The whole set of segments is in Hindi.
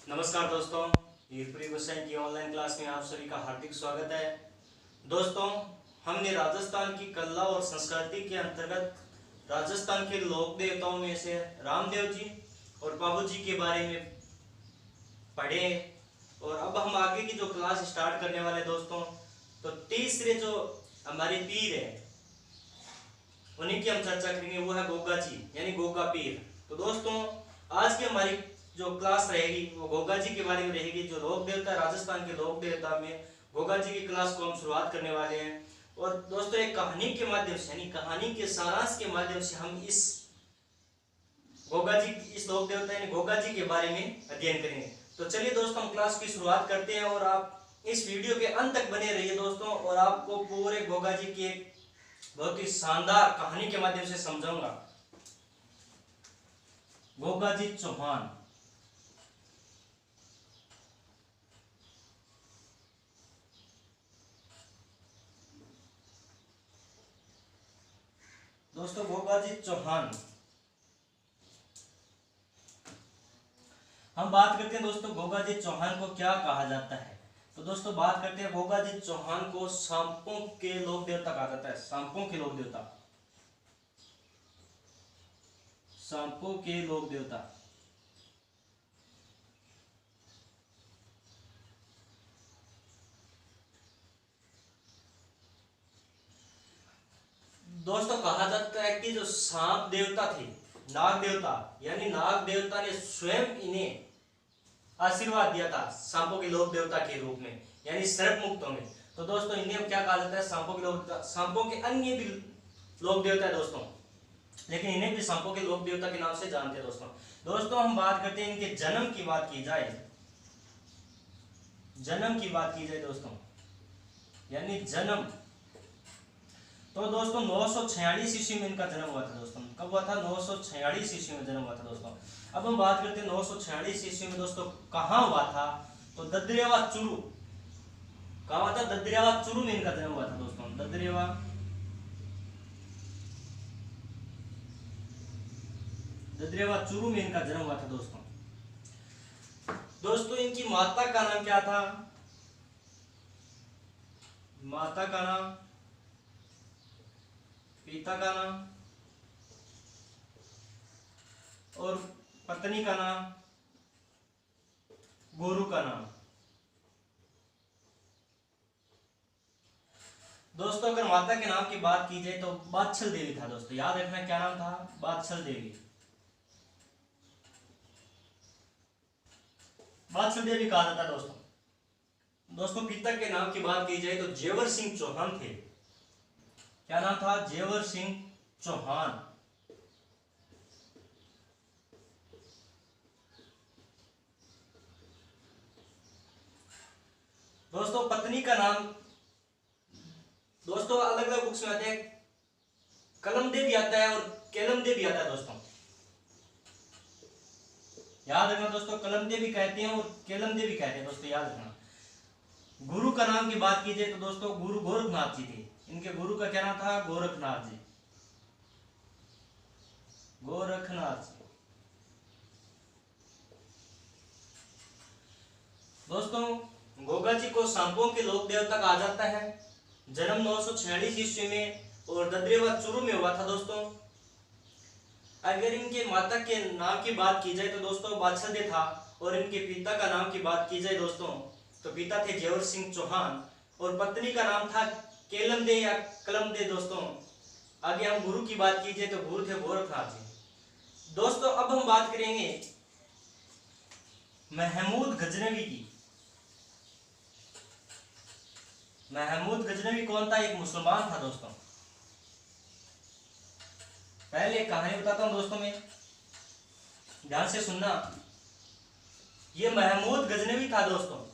नमस्कार दोस्तों, हीरपुरी गोसाई की ऑनलाइन क्लास में आप सभी का हार्दिक स्वागत है। दोस्तों, हमने राजस्थान की कला और संस्कृति के अंतर्गत राजस्थान के लोक देवताओं में से रामदेव जी और बाबू जी के बारे में पढ़े और अब हम आगे की जो क्लास स्टार्ट करने वाले दोस्तों, तो तीसरे जो हमारे पीर है उन्हीं की हम चर्चा करेंगे, वो है गोगा जी यानी गोगा पीर। तो दोस्तों, आज की हमारी जो क्लास रहेगी वो गोगा जी के बारे में रहेगी। जो लोक देवता राजस्थान के लोक देवता में गोगा जी की क्लास को हम शुरुआत करने वाले हैं। और दोस्तों, एक कहानी के माध्यम से यानी कहानी के सारांश के माध्यम से हम इस गोगा जी, इस लोक देवता यानी गोगा जी के बारे में अध्ययन करेंगे। तो चलिए दोस्तों, हम क्लास की शुरुआत करते हैं और आप इस वीडियो के अंत तक बने रहिए दोस्तों, और आपको पूरे गोगा जी की एक बहुत ही शानदार कहानी के माध्यम से समझाऊंगा। गोगा जी चौहान। दोस्तों, गोगा जी चौहान हम बात करते हैं दोस्तों, गोगा जी चौहान को क्या कहा जाता है। तो दोस्तों, बात करते हैं गोगा जी चौहान को सांपों के लोक देवता कहा जाता है। सांपों के लोक देवता, सांपों के लोक देवता। दोस्तों, कहा जाता है कि जो सांप देवता थे, नाग देवता यानी नाग देवता ने स्वयं इन्हें आशीर्वाद दिया था सांपों के लोक देवता के रूप में यानी सर्प मुक्तों में। तो दोस्तों, इन्हें क्या कहा जाता है? सांपों के लोक देवता। सांपों के अन्य भी लोक देवता है दोस्तों, लेकिन इन्हें भी सांपों के लोक देवता के नाम से जानते हैं दोस्तों, हम बात करते हैं इनके जन्म की बात की जाए, जन्म की बात की जाए दोस्तों, यानी जन्म। तो दोस्तों, 946 ईस्वी में इनका जन्म हुआ था दोस्तों। कब हुआ था? 946 ईस्वी में जन्म हुआ था दोस्तों। अब हम बात करते हैं 946 ईस्वी में दोस्तों कहाँ हुआ था? तो ददरेवा चुरू। कहाँ हुआ था? ददरेवा चुरू में इनका जन्म हुआ था दोस्तों। ददरेवा चुरू में इनका जन्म हुआ था दोस्तों, इनकी माता का नाम क्या था? माता का नाम, पिता का नाम और पत्नी का नाम, गुरु का नाम। दोस्तों, अगर माता के नाम की बात की जाए तो बादशल देवी था दोस्तों। याद रखना क्या नाम था? बादशल देवी। बादशल देवी कहा जाता दोस्तों, पिता के नाम की बात की जाए तो जेवर सिंह चौहान थे। क्या नाम था? जेवर सिंह चौहान। दोस्तों, पत्नी का नाम दोस्तों अलग अलग बुक्स में आते हैं, कलमदे भी आता है और केलमदे भी आता है दोस्तों। याद रखना दोस्तों, कलमदे भी कहते हैं और केलमदे भी कहते हैं दोस्तों, याद रखना। गुरु का नाम की बात की जाए तो दोस्तों गुरु गोरखनाथ जी थे। इनके गुरु का क्या नाम था? गोरखनाथ जी। गोरखनाथ जी। दोस्तों, गोगा जी को सांपों के लोक देवता कहा जाता है। जन्म 946 ईस्वी में और ददरेवा चुरू में हुआ था दोस्तों। अगर इनके माता के नाम की बात की जाए तो दोस्तों बादशाह था, और इनके पिता का नाम की बात की जाए दोस्तों तो पिता थे जेवर सिंह चौहान और पत्नी का नाम था केलमदे या कलमदे दोस्तों। आगे हम गुरु की बात की जाए तो गुरु थे गोरखनाथ जी। दोस्तों, अब हम बात करेंगे महमूद गजनवी की। महमूद गजनवी कौन था? एक मुसलमान था दोस्तों। पहले कहानी बताता हूं दोस्तों, में ध्यान से सुनना। ये महमूद गजनवी था दोस्तों,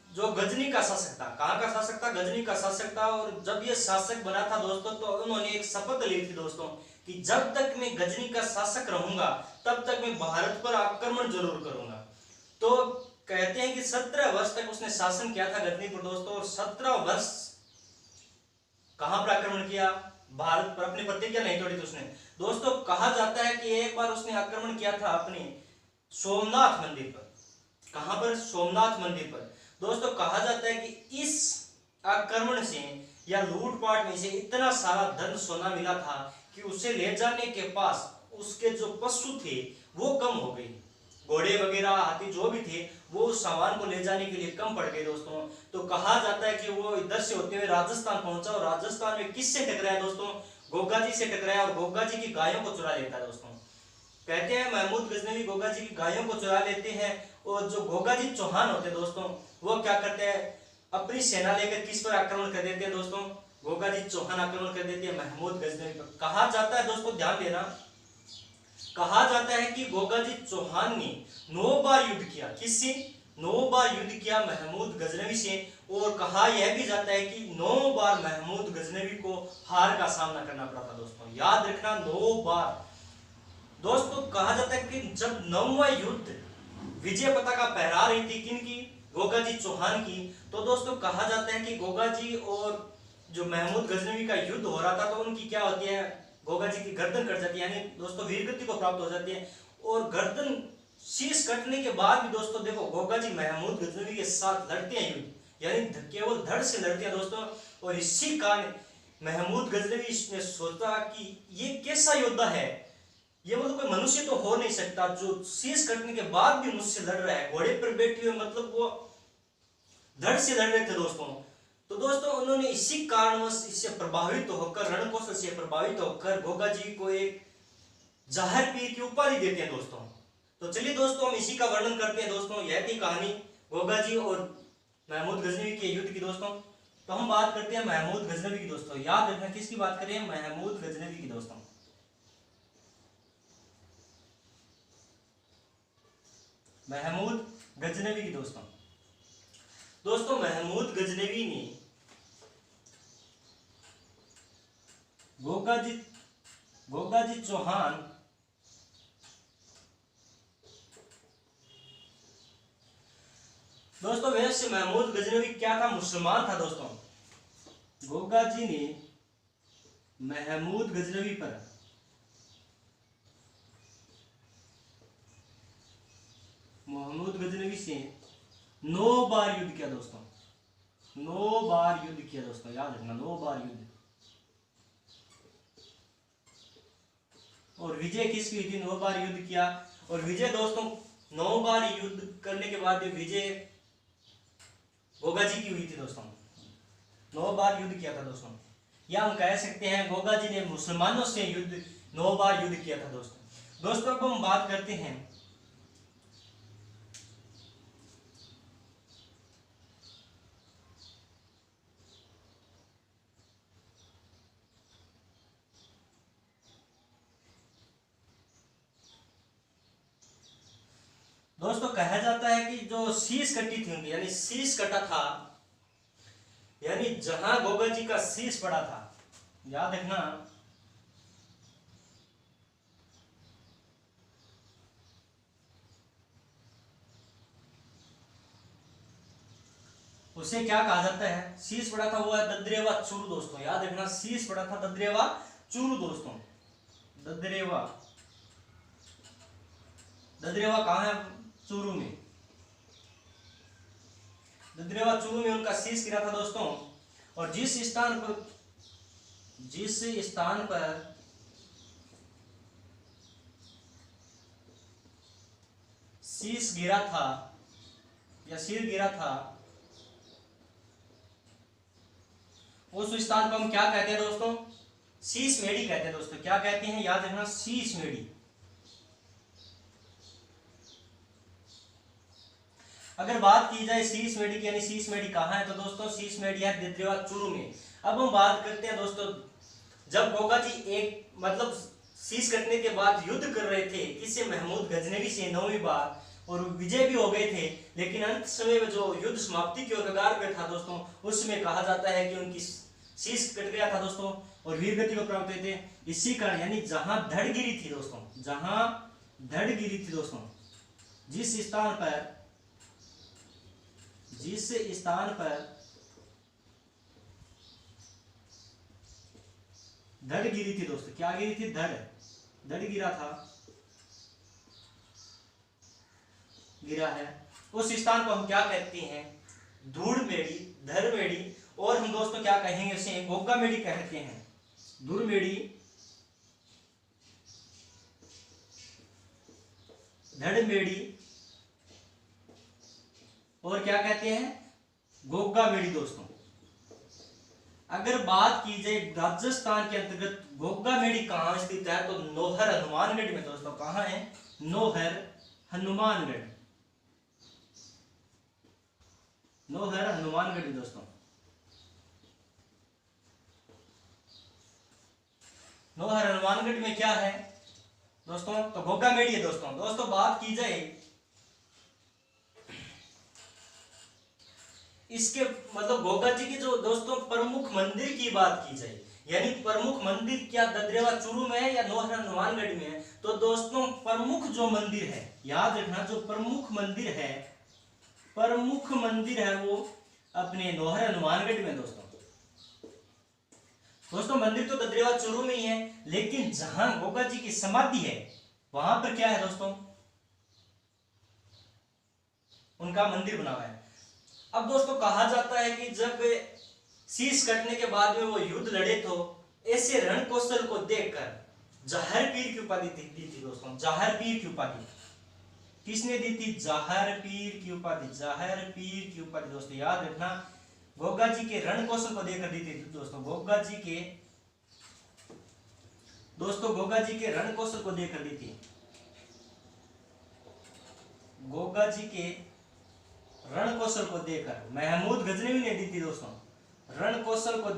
जो गजनी का शासक था। कहां का शासक था? गजनी का शासक था। और जब ये शासक बना था दोस्तों तो उन्होंने एक शपथ ली थी दोस्तों कि जब तक मैं गजनी का शासक रहूंगा तब तक मैं भारत पर आक्रमण जरूर करूंगा। तो कहते हैं कि 17 वर्ष तक उसने शासन किया था गजनी पर दोस्तों, और 17 वर्ष कहां पर आक्रमण किया? भारत पर। अपनी प्रतिज्ञा नहीं तोड़ी थी उसने दोस्तों। कहा जाता है कि एक बार उसने आक्रमण किया था अपनी सोमनाथ मंदिर पर। कहां पर? सोमनाथ मंदिर पर। दोस्तों कहा जाता है कि इस आक्रमण से या लूटपाट में से इतना सारा धन सोना मिला था कि उसे ले जाने के पास उसके जो पशु थे वो कम हो गए। घोड़े वगैरह हाथी जो भी थे वो उस सामान को ले जाने के लिए कम पड़ गए दोस्तों। तो कहा जाता है कि वो इधर से होते हुए राजस्थान पहुंचा और राजस्थान में किससे टकराया दोस्तों? गोगा जी से टकराया और गोगा जी की गायों को चुरा लेता है दोस्तों। कहते हैं महमूद गजनवी गोगा जी की गायों को चुरा लेते हैं और जो गोगा जी चौहान होते हैं दोस्तों वो क्या करते हैं? अपनी सेना लेकर किस पर आक्रमण कर देते हैं दोस्तों? गोगा जी चौहान आक्रमण कर देते हैं महमूद गजनवी पर। कहा जाता है दोस्तों, ध्यान देना, कहा जाता है कि गोगा जी चौहान ने 9 बार युद्ध किया। किससे? 9 बार युद्ध किया महमूद गजनवी से। और कहा यह भी जाता है कि 9 बार महमूद गजनवी को हार का सामना करना पड़ा था दोस्तों। याद रखना, 9 बार। दोस्तों कहा जाता है कि जब 9वां युद्ध विजय पताका फहरा रही थी किनकी? गोगा जी चौहान की। तो दोस्तों कहा जाता है कि गोगा जी और जो महमूद गजनवी का युद्ध हो रहा था तो उनकी क्या होती है? गोगा जी की गर्दन कट जाती है, यानी दोस्तों वीरगति को प्राप्त हो जाती है। और गर्दन शीश कटने के बाद भी दोस्तों देखो गोगा जी महमूद गजनवी के साथ लड़ते हैं युद्ध, यानी केवल धड़ से लड़ते हैं दोस्तों। और इसी कारण महमूद गजनवी ने सोचा कि ये कैसा योद्धा है, ये मतलब कोई मनुष्य तो हो नहीं सकता जो शीश कटने के बाद भी मुझसे लड़ रहा है, घोड़े पर बैठे हुए, मतलब वो धड़ से लड़ रहे थे दोस्तों। तो दोस्तों उन्होंने इसी कारणवश इससे प्रभावित होकर, रणकौशल से प्रभावित होकर गोगा जी को एक जाहिर पीर की उपाधि देते हैं दोस्तों। तो चलिए दोस्तों हम इसी का वर्णन करते हैं दोस्तों। यह थी कहानी गोगा जी और महमूद गजनवी के युद्ध की दोस्तों। तो हम बात करते हैं महमूद गजनवी की दोस्तों। याद रखना किसकी बात करें? महमूद गजनवी की दोस्तों। महमूद गजनवी की दोस्तों। दोस्तों महमूद गजनवी ने गोगा जी चौहान दोस्तों, वैसे महमूद गजनवी क्या था? मुसलमान था दोस्तों। गोगा जी ने महमूद गजनवी पर महमूद गजनवी से 9 बार युद्ध किया दोस्तों। 9 बार युद्ध किया दोस्तों, याद रखना, 9 बार युद्ध। और विजय किसकी हुई थी? 9 बार युद्ध किया। और विजय दोस्तों 9 बार युद्ध करने के बाद विजय गोगा जी की हुई थी दोस्तों। 9 बार युद्ध किया था दोस्तों, या हम कह सकते हैं गोगा जी ने मुसलमानों से युद्ध 9 बार युद्ध किया था दोस्तों। दोस्तों अब हम बात करते हैं दोस्तों, कहा जाता है कि जो शीश कटी थी उनकी, यानी शीश कटा था, यानी जहां गोगा जी का शीश पड़ा था, याद रखना, उसे क्या कहा जाता है? शीश पड़ा था वो है ददरेवा चूरू दोस्तों। याद रखना, शीश पड़ा था ददरेवा चूरू दोस्तों। ददरेवा ददरेवा कहां है? चूरू में। ददरेवा चूरू में उनका शीश गिरा था दोस्तों। और जिस स्थान पर शीश गिरा था या सिर गिरा था उस स्थान को हम क्या कहते हैं दोस्तों? शीश मेढ़ी कहते हैं दोस्तों। क्या कहते हैं? याद रखना, शीश मेढ़ी। अगर बात की जाए शीश मेढ़ी की, यानी शीश मेढ़ी कहाँ है, तो दोस्तों शीश मेढ़ी है ददरेवा चूरू में। अब हम बात करते हैं दोस्तों, जब गोगा जी एक मतलब शीश कटने के बाद युद्ध कर रहे थे किससे? महमूद गजनवी से 9वीं बार, और विजय भी हो गए थे, लेकिन अंत समय में जो युद्ध समाप्ति की ओर कगार पे था दोस्तों, उसमें कहा जाता है कि उनकी शीश कट गया था दोस्तों और वीरगति को प्राप्त हुए थे। इसी कारण, यानी जहां धड़ गिरी थी दोस्तों, जहां धड़ गिरी थी दोस्तों, जिस स्थान पर धड़ गिरी थी दोस्तों, क्या गिरी थी? धड़ गिरा था, गिरा है, उस स्थान को हम क्या कहते हैं? धूड़मेड़ी, धरमेड़ी, और हम दोस्तों क्या कहेंगे उसे? गोगामेड़ी कहते हैं। धूड़मेड़ी, धड़मेड़ी, और क्या कहते हैं? गोगामेड़ी। दोस्तों अगर बात की जाए राजस्थान के अंतर्गत गोगामेड़ी कहाँ स्थित है, तो नौहर हनुमानगढ़ में। दोस्तों कहाँ है? नौहर हनुमानगढ़, नौहर हनुमानगढ़। दोस्तों नौहर हनुमानगढ़ में क्या है दोस्तों? तो गोगामेड़ी है। दोस्तों बात की जाए इसके मतलब गोगा जी की जो दोस्तों प्रमुख मंदिर की बात की जाए, यानी प्रमुख मंदिर क्या ददरेवा चूरू में है या नौहर हनुमानगढ़ में है? तो दोस्तों प्रमुख जो मंदिर है, याद रखना, जो प्रमुख मंदिर है, प्रमुख मंदिर है वो अपने नौहर हनुमानगढ़ में। दोस्तों मंदिर तो ददरेवा चूरू में ही है, लेकिन जहां गोगा जी की समाधि है वहां पर क्या है दोस्तों? उनका मंदिर बना हुआ है। अब दोस्तों कहा जाता है कि जब शीश कटने के बाद में वो युद्ध लड़े तो ऐसे रण कौशल को देखकर जहर पीर की उपाधि दी थी। दोस्तों जहर पीर की उपाधि किसने दी थी? जहर पीर की उपाधि, जहर पीर की उपाधि। दोस्तों याद रखना, गोगा जी के रण कौशल को देखकर दी थी। दोस्तों गोगा जी के रण कौशल को देखकर दी थी। गोगा जी के रण कौशल को देखकर महमूद गजनवी ने दी थी। दोस्तों रण कौशल को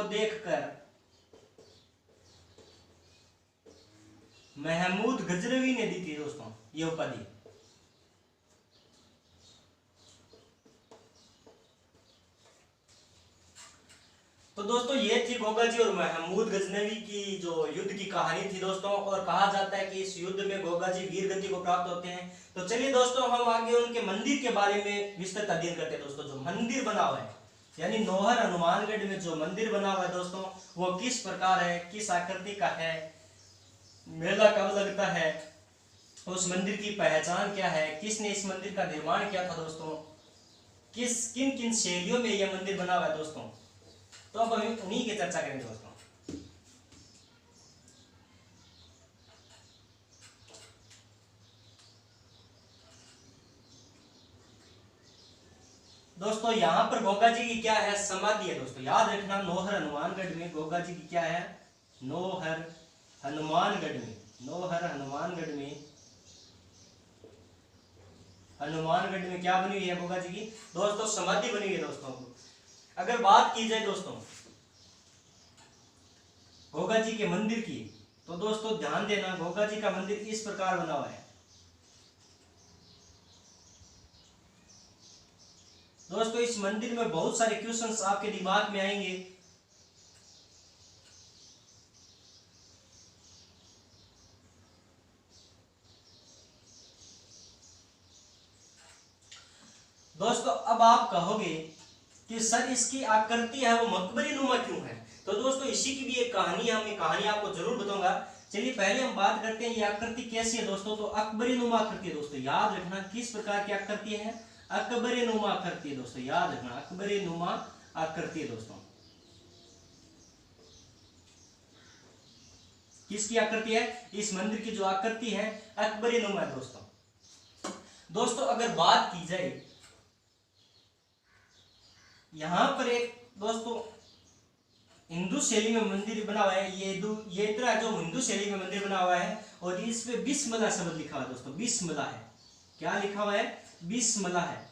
देखकर महमूद गजनवी ने दी थी दोस्तों ये उपाधि। तो दोस्तों ये थी गोगा जी और महमूद गजनवी की जो युद्ध की कहानी थी दोस्तों, और कहा जाता है कि इस युद्ध में गोगा जी वीर गति को प्राप्त होते हैं। तो चलिए दोस्तों हम आगे उनके मंदिर के बारे में विस्तृत अध्ययन करते हैं। दोस्तों जो मंदिर बना हुआ है, यानी नौहर हनुमानगढ़ में जो मंदिर बना हुआ है दोस्तों, वो किस प्रकार है, किस आकृति का है, मेला कब लगता है, उस मंदिर की पहचान क्या है, किसने इस मंदिर का निर्माण किया था दोस्तों, किन किन शैलियों में यह मंदिर बना हुआ है दोस्तों, तो अब हम उन्हीं की चर्चा करेंगे दोस्तों। दोस्तों यहाँ पर गोगा जी की क्या है? समाधि है। दोस्तों याद रखना, नौहर हनुमानगढ़ में गोगा जी की क्या है? नौहर हनुमानगढ़ में, नौहर हनुमानगढ़ में क्या बनी हुई है गोगा जी की? दोस्तों समाधि बनी हुई है। दोस्तों अगर बात की जाए दोस्तों गोगा जी के मंदिर की, तो दोस्तों ध्यान देना, गोगा जी का मंदिर इस प्रकार बना हुआ है। दोस्तों इस मंदिर में बहुत सारे क्वेश्चंस आपके दिमाग में आएंगे। दोस्तों अब आप कहोगे कि सर इसकी आकृति है वो मकबरी नुमा क्यों है? तो दोस्तों इसी की भी एक कहानी है, मैं कहानी आपको जरूर बताऊंगा। चलिए पहले हम बात करते हैं ये आकृति कैसी है दोस्तों। तो अकबरी नुमा आकृति है। दोस्तों याद रखना किस प्रकार की आकृति है? अकबरी नुमा आकृति है। दोस्तों याद रखना अकबरी नुमा आकृति है। दोस्तों किसकी आकृति है? इस मंदिर की जो आकृति है अकबरी नुमा है। दोस्तों अगर बात की जाए यहां पर एक दोस्तों हिंदू शैली में मंदिर बना हुआ है। ये इतना जो हिंदू शैली में मंदिर बना हुआ है, और इस पे बिस्मिल्लाह शब्द लिखा हुआ है। दोस्तों बिस्मिल्लाह है, क्या लिखा हुआ है? बिस्मिल्लाह है,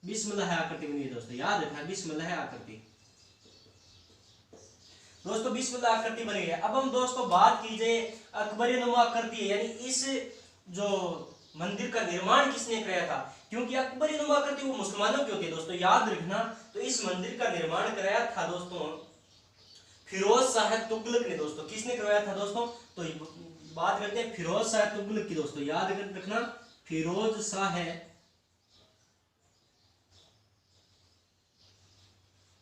बिस्मिल्लाह है आकृति बनी है। दोस्तों याद रखना बिस्मिल्लाह है आकृति। दोस्तों बिस्मिल्लाह आकृति बनी है। अब हम दोस्तों बात की जाए अकबरी नुमा आकृति, यानी इस जो मंदिर का निर्माण किसने कराया था? क्योंकि अकबरी नुमा आकृति वो मुसलमानों की होती है। दोस्तों याद रखना, तो इस मंदिर का निर्माण कराया था दोस्तों फिरोज शाह तुगलक ने। दोस्तों किसने करवाया था दोस्तों? तो बात करते हैं फिरोज शाह तुगलक की। दोस्तों याद रखना फिरोज शाह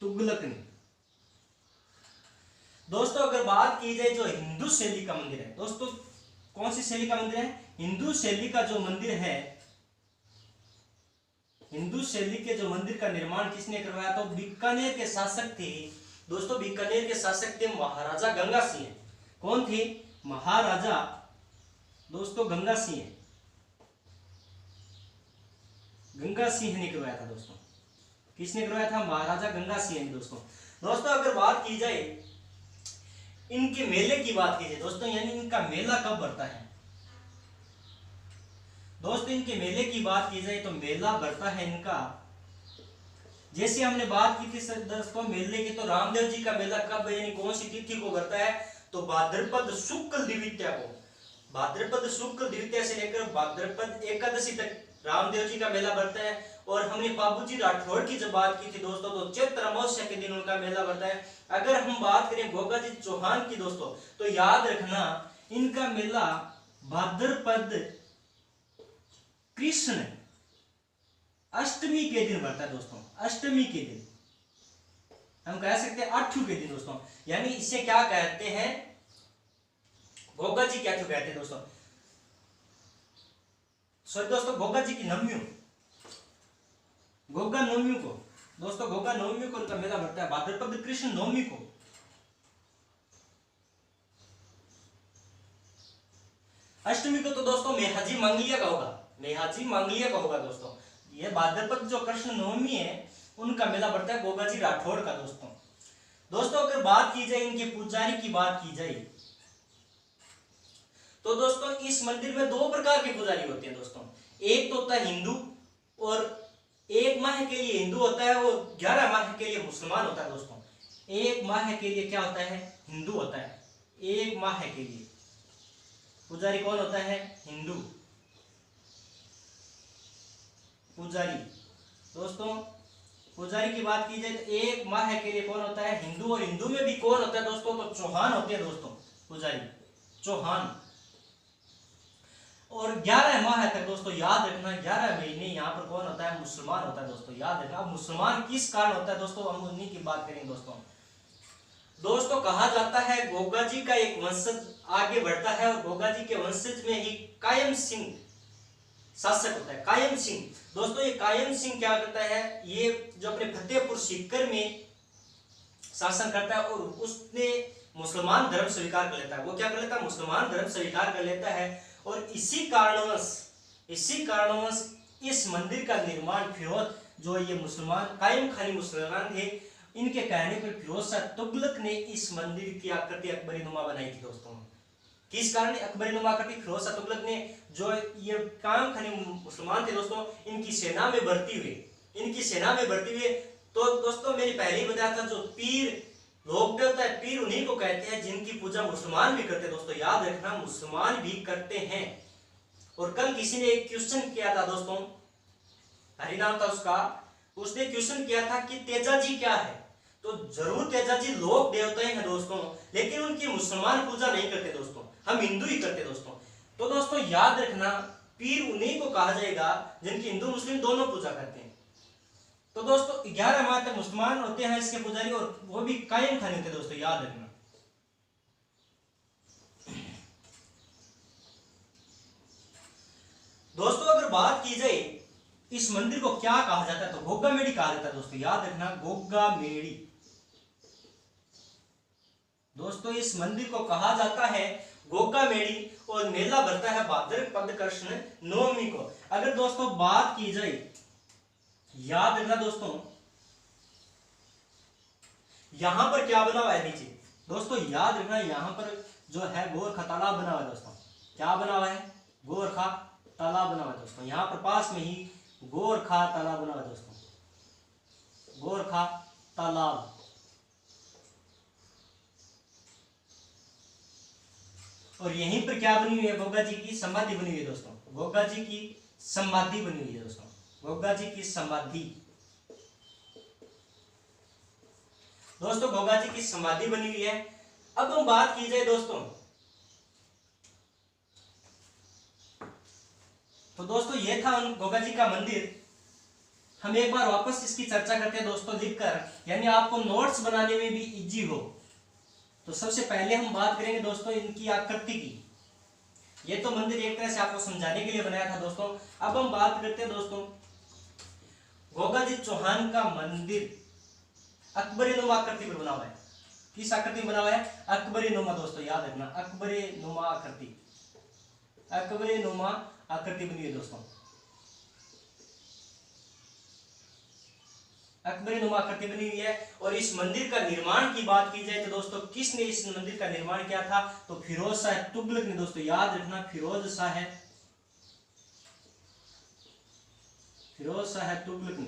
तुगलक ने। दोस्तों अगर बात की जाए जो हिंदू शैली का मंदिर है, दोस्तों कौन सी शैली का मंदिर है? हिंदू शैली का जो मंदिर है, हिंदू शैली के जो मंदिर का निर्माण किसने करवाया? तो बीकानेर के शासक थे दोस्तों, बीकानेर के शासक थे महाराजा गंगा सिंह। कौन थे? महाराजा दोस्तों गंगा सिंह, गंगा सिंह ने करवाया था दोस्तों। किसने करवाया था? महाराजा गंगा सिंह ने दोस्तों। दोस्तों अगर बात की जाए इनके मेले की बात की जाए दोस्तों, यानी इनका मेला कब बढ़ता है? दोस्तों इनके मेले की बात की जाए तो मेला बढ़ता है इनका, जैसे हमने बात की थी दोस्तों मेले की, तो रामदेव जी का मेला कब यानी कौन सी तिथि को बढ़ता है? तो भाद्रपद शुक्ल द्वितीया को, भाद्रपद शुक्ल द्वितीया से लेकर भाद्रपद एकादशी तक रामदेव जी का मेला बढ़ता है। और हमने बाबूजी राठौड़ की जब बात की थी दोस्तों, तो चैत्र अमावस्या के दिन उनका मेला बढ़ता है। अगर हम बात करें गोगा जी चौहान की दोस्तों, तो याद रखना इनका मेला भाद्रपद कृष्ण अष्टमी के दिन बढ़ता है दोस्तों, अष्टमी के दिन, हम कह सकते हैं आठू के दिन दोस्तों। यानी इसे क्या कहते हैं? गोगा जी क्या कहते हैं दोस्तों? सॉरी दोस्तों, गोगा जी की नवमी, गोगा नवमी को दोस्तों, गोगा नवमी को उनका मेला बढ़ता है, भाद्रपद कृष्ण नवमी को। अष्टमी को तो दोस्तों मेहाजी मंगलिया का होगा, मेहाजी मंगलिया का होगा दोस्तों। ये भाद्रपद जो कृष्ण नवमी है उनका मेला बढ़ता है गोगा जी राठौड़ का दोस्तों। दोस्तों अगर बात की जाए इनके पुजारी की बात की जाए, तो दोस्तों इस मंदिर में दो प्रकार के पुजारी होते हैं दोस्तों। एक तो होता है हिंदू, और एक माह के लिए हिंदू होता है और 11 माह के लिए मुसलमान होता है दोस्तों। एक माह के लिए क्या होता है? हिंदू होता है। एक माह के लिए पुजारी कौन होता है? हिंदू पुजारी। दोस्तों पुजारी की बात की जाए तो एक माह के लिए कौन होता है? हिंदू। और हिंदू में भी कौन होता है दोस्तों? तो चौहान होते हैं दोस्तों, पुजारी चौहान। और 11 माह तक दोस्तों याद रखना, 11 महीने यहाँ पर कौन होता है? मुसलमान होता है दोस्तों, याद रखना। अब मुसलमान किस कारण होता है दोस्तों, हम उन्हीं की बात करेंगे दोस्तों। दोस्तों कहा जाता है गोगा जी का एक वंशज आगे बढ़ता है, और गोगा जी के वंशज में ही कायम सिंह शासक होता है, कायम सिंह। दोस्तों ये कायम सिंह क्या करता है? ये जो अपने फतेहपुर सीकर में शासन करता है, और उसने मुसलमान धर्म स्वीकार कर लेता है। वो क्या कर लेता है? मुसलमान धर्म स्वीकार कर लेता है। और इसी कारणवश इस मंदिर का निर्माण फिरोज, जो ये मुसलमान कायम खानी मुसलमान थे, इनके कहने पर फिरोज शाह तुगलक ने इस मंदिर की आकृति अकबरी नुमा बनाई थी दोस्तों। किस कारण अकबरी नुमा आकृति फिरोज शाह तुगलक ने, जो ये कायम खानी मुसलमान थे दोस्तों, इनकी सेना में भर्ती हुए, तो दोस्तों मैंने पहले ही बताया था, जो पीर लोक देवता है, पीर उन्हीं को कहते हैं जिनकी पूजा मुसलमान भी करते हैं दोस्तों, याद रखना मुसलमान भी करते हैं। और कल किसी ने एक क्वेश्चन किया था दोस्तों, हरिनाम था उसका, उसने क्वेश्चन किया था कि तेजा जी क्या है? तो जरूर तेजा जी लोक देवता हैं दोस्तों, लेकिन उनकी मुसलमान पूजा नहीं करते दोस्तों, हम हिंदू ही करते दोस्तों। तो दोस्तों याद रखना पीर उन्हीं को कहा जाएगा जिनकी हिंदू मुस्लिम दोनों पूजा करते हैं। तो दोस्तों 11 माह तक मुसलमान होते हैं इसके पुजारी, और वो भी कायम खाने होते हैं दोस्तों, याद रखना। दोस्तों अगर बात की जाए इस मंदिर को क्या कहा जाता है, तो गोगा मेड़ी कहा जाता है दोस्तों, याद रखना गोगा मेड़ी। दोस्तों इस मंदिर को कहा जाता है गोगा मेड़ी, और मेला भरता है भाद्रपद कृष्ण नवमी को। अगर दोस्तों बात की जाए, याद रखना दोस्तों, यहां पर क्या बना हुआ है नीचे? दोस्तों याद रखना यहां पर जो है गोरखा तालाब बना हुआ है दोस्तों, क्या बना हुआ है? गोरखा तालाब बना हुआ है दोस्तों, यहां पर पास में ही गोरखा तालाब बना हुआ है दोस्तों, गोरखा तालाब। और यहीं पर क्या बनी हुई है? गोगा जी की समाधि बनी हुई है दोस्तों, गोगा जी की समाधि बनी हुई है दोस्तों, गोगा जी की समाधि। दोस्तों गोगा जी की समाधि बनी हुई है। अब हम बात की जाए दोस्तों, तो दोस्तों ये था गोगा जी का मंदिर। हम एक बार वापस इसकी चर्चा करते हैं दोस्तों लिखकर, यानी आपको नोट्स बनाने में भी इजी हो। तो सबसे पहले हम बात करेंगे दोस्तों इनकी आकृति की। ये तो मंदिर एक तरह से आपको समझाने के लिए बनाया था दोस्तों। अब हम बात करते हैं दोस्तों, गोगाजी चौहान का मंदिर अकबरी नुमा आकृति पर बना हुआ है। किस आकृति में बना हुआ है? अकबरी नुमा। दोस्तों याद रखना, अकबरी नुमा आकृति, अकबरी नुमा आकृति बनी है दोस्तों, अकबरी नुमा आकृति बनी हुई है। और इस मंदिर का निर्माण की बात की जाए तो दोस्तों किसने इस मंदिर का निर्माण किया था? तो फिरोज शाह तुगलक ने। दोस्तों याद रखना, फिरोज शाह तुगलक ने।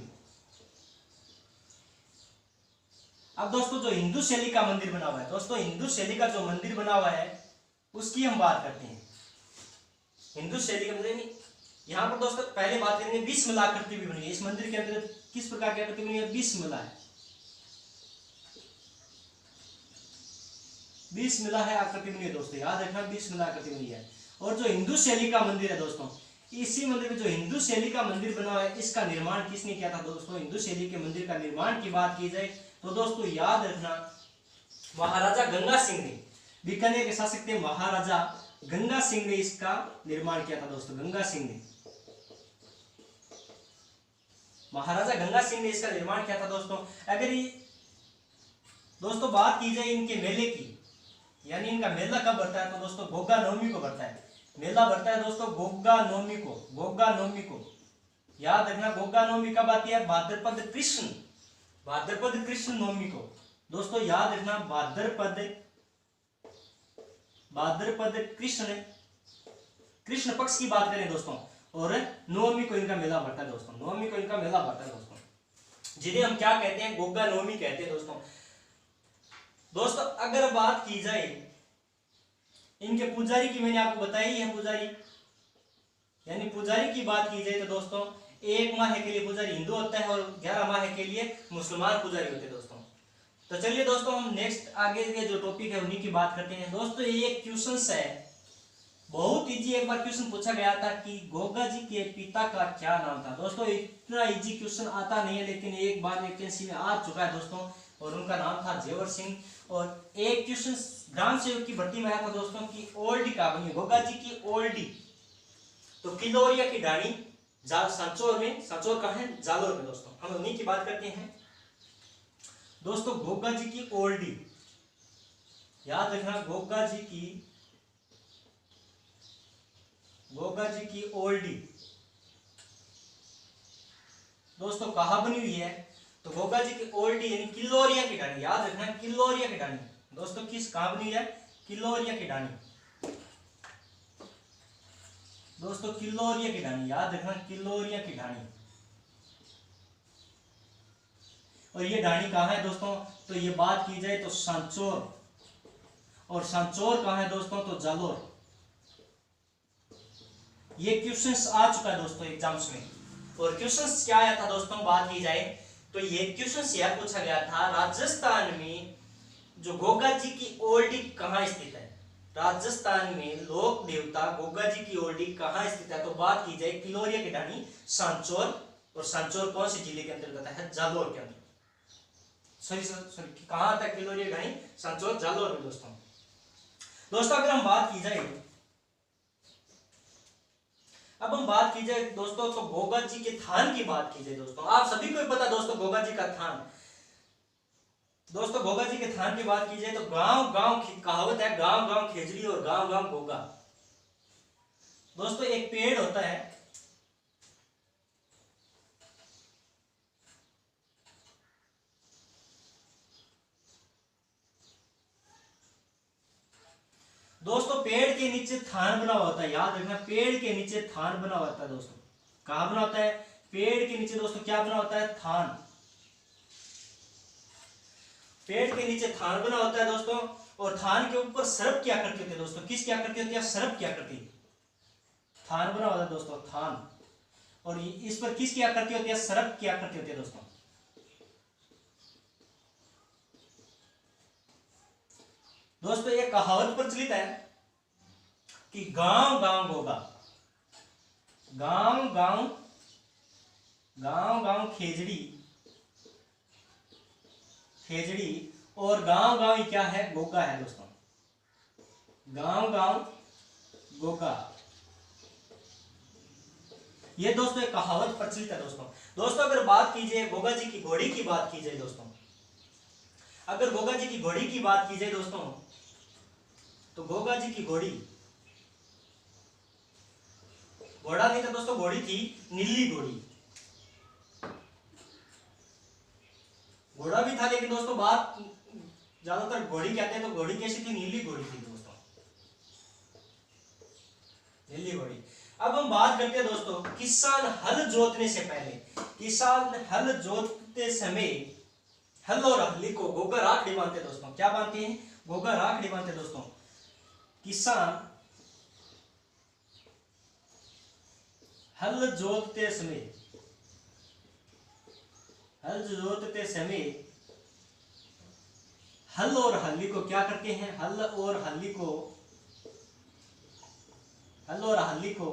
अब दोस्तों जो हिंदू शैली का मंदिर बना हुआ है, दोस्तों हिंदू शैली का जो मंदिर बना हुआ है उसकी हम बात करते हैं। हिंदू शैली का मंदिर, यहाँ पर दोस्तों पहले बात करेंगे बिस्मिल्लाह आकृति भी बनी है इस मंदिर के अंदर। किस प्रकार की आकृति बनी है? बिस्मिल्लाह है, बिस्मिल्लाह है आकृति बनी है दोस्तों, याद रखना बिस्मिल्लाह आकृति बनी है। और जो हिंदू शैली का मंदिर है दोस्तों, इसी मंदिर में जो हिंदू शैली का मंदिर बना हुआ है इसका निर्माण किसने किया था? दोस्तों हिंदू शैली के मंदिर का निर्माण की बात की जाए तो दोस्तों याद रखना महाराजा गंगा सिंह ने, बीकानेर के शासक थे महाराजा गंगा सिंह ने इसका निर्माण किया था दोस्तों। गंगा सिंह ने, महाराजा गंगा सिंह ने इसका निर्माण किया था दोस्तों। अगर ये दोस्तों बात की जाए इनके मेले की, यानी इनका मेला कब बढ़ता है? तो दोस्तों गोगा नवमी को बढ़ता है। मेला बढ़ता है दोस्तों गोगा नवमी को, गोगा नवमी को। याद रखना गोगा नवमी कब आती है? भाद्रपद कृष्ण, भाद्रपद कृष्ण नवमी को। दोस्तों याद रखना भाद्रपद कृष्ण पक्ष की बात करें दोस्तों, और नवमी को इनका मेला बढ़ता है दोस्तों, नवमी को इनका मेला बढ़ता है दोस्तों, जिन्हें हम क्या कहते हैं? गोगा नवमी कहते हैं दोस्तों। दोस्तों अगर बात की जाए इनके पुजारी की, मैंने आपको बताई है पुजारी, यानी पुजारी की बात की जाए तो दोस्तों 1 माह के लिए पुजारी हिंदू होता है और 11 माह के लिए मुसलमान पुजारी होते हैं दोस्तों। तो चलिए दोस्तों हम नेक्स्ट आगे के जो टॉपिक है उन्हीं की बात करते हैं। दोस्तों ये एक क्वेश्चन है, बहुत इजी, एक बार क्वेश्चन पूछा गया था कि गोगा जी के पिता का क्या नाम था। दोस्तों इतना इजी क्वेश्चन आता नहीं है, लेकिन एक बार वैकेंसी में आ चुका है दोस्तों, और उनका नाम था जेवर सिंह। और एक क्वेश्चन ग्राम सेवक की भर्ती में आया था दोस्तों कि ओल्डी कहाँ बनी? गोगा जी की ओल्डी तो किलोरिया की ढाणी सांचौर में, सांचौर कहाँ है? जालोर में दोस्तों। हम उन्हीं की बात करते हैं दोस्तों। गोगा जी की ओल्डी, याद रखना गोगा जी की ओल्डी दोस्तों कहाँ बनी हुई है? तो गोगा जी की ओल्डी यानी किलोरिया की ढाणी, याद रखना किलोरिया की ढाणी दोस्तों। किस कहाँ बनी है? किलोरिया की ढाणी दोस्तों, किलोरिया की ढाणी, याद रखना किलोरिया की ढाणी। और ये ढाणी कहाँ है दोस्तों? तो ये बात की जाए तो सांचौर, और सांचौर कहाँ है दोस्तों? तो जालोर। ये क्वेश्चंस आ चुका है दोस्तों एग्जाम्स में। और क्वेश्चंस क्या आया था दोस्तों बात की जाए तो ये क्वेश्चंस यह पूछा गया था, राजस्थान में जो गोगा जी की ओल्डी कहाँ स्थित है? राजस्थान में लोक देवता गोगा जी की ओल्डी कहाँ स्थित है? तो बात की जाए किलोरिया की ढाणी सांचौर, और सांचौर कौन से जिले के अंतर्गत है? जालोर के अंदर। सॉरी कहाँ आता है किलोरिया ढाणी? सांचौर, जालोर में दोस्तों। दोस्तों अगर हम बात की जाए, अब हम बात की जाए दोस्तों तो गोगा जी के थान की बात की जाए दोस्तों, आप सभी को पता दोस्तों गोगा जी का थान। दोस्तों गोगा जी के थान की बात की जाए तो गांव गांव कहावत है, गांव गांव खेजड़ी और गांव गांव गोगा। दोस्तों एक पेड़ होता है, दोस्तों पेड़ के नीचे थान बना हुआ होता है, याद रखना पेड़ के नीचे थान बना हुआ होता है दोस्तों। कहां बना होता है? पेड़ के नीचे दोस्तों क्या बना होता है? थान। पेड़ के नीचे थान बना होता है दोस्तों, और थान के ऊपर सर्प की आकृति होती है दोस्तों। किसकी आकृति होती है? सर्प की आकृति। थान बना होता है दोस्तों, थान, और इस पर किसकी आकृति होती है? सर्प की आकृति होती है दोस्तों। दोस्तों ये कहावत प्रचलित है कि गांव गांव गोगा, गांव गांव खेजड़ी, खेजड़ी और गांव गांव क्या है, गोगा है दोस्तों, गांव गांव गोगा। ये दोस्तों एक कहावत प्रचलित है दोस्तों। दोस्तों अगर बात की जाए गोगा जी की घोड़ी की बात की जाए दोस्तों, अगर गोगा जी की घोड़ी की बात की जाए दोस्तों, तो गोगा जी की घोड़ी, घोड़ा नहीं था दोस्तों, घोड़ी थी नीली घोड़ी। घोड़ा भी था लेकिन दोस्तों बात ज्यादातर घोड़ी कहते हैं, तो घोड़ी कैसी थी, नीली घोड़ी थी दोस्तों, नीली घोड़ी। अब हम बात करते हैं दोस्तों, किसान हल जोतने से पहले, किसान हल जोतते समय हल और हल्ली को गोगा राखड़ी बांधते दोस्तों। क्या बांधते हैं, गोगा राखड़ी बांधते दोस्तों। किसान हल जोतते समय, हल जोतते समय हल और हल्ली को क्या करते हैं, हल और हल्ली को, हल और हल्ली को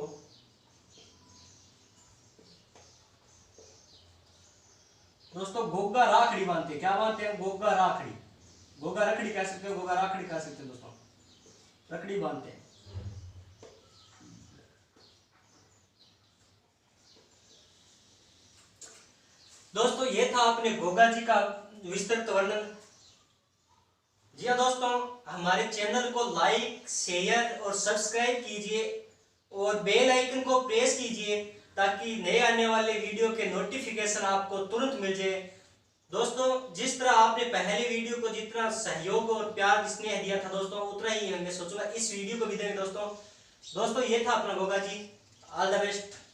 दोस्तों गोगा राखड़ी बांधते। क्या बांधते हैं, गोगा राखड़ी, गोगा रखड़ी कह सकते हो, गोगा राखड़ी कह सकते हो दोस्तों, रखड़ी बांधते हैं। दोस्तों ये था अपने गोगा जी का विस्तृत वर्णन। जी हाँ दोस्तों, हमारे चैनल को लाइक शेयर और सब्सक्राइब कीजिए और बेल आइकन को प्रेस कीजिए ताकि नए आने वाले वीडियो के नोटिफिकेशन आपको तुरंत मिल जाए। दोस्तों जिस तरह आपने पहले वीडियो को जितना सहयोग और प्यार स्नेह दिया था दोस्तों, उतना ही मैं सोचूंगा इस वीडियो को भी देंगे दोस्तों। दोस्तों ये था अपना Goga ji. All the best.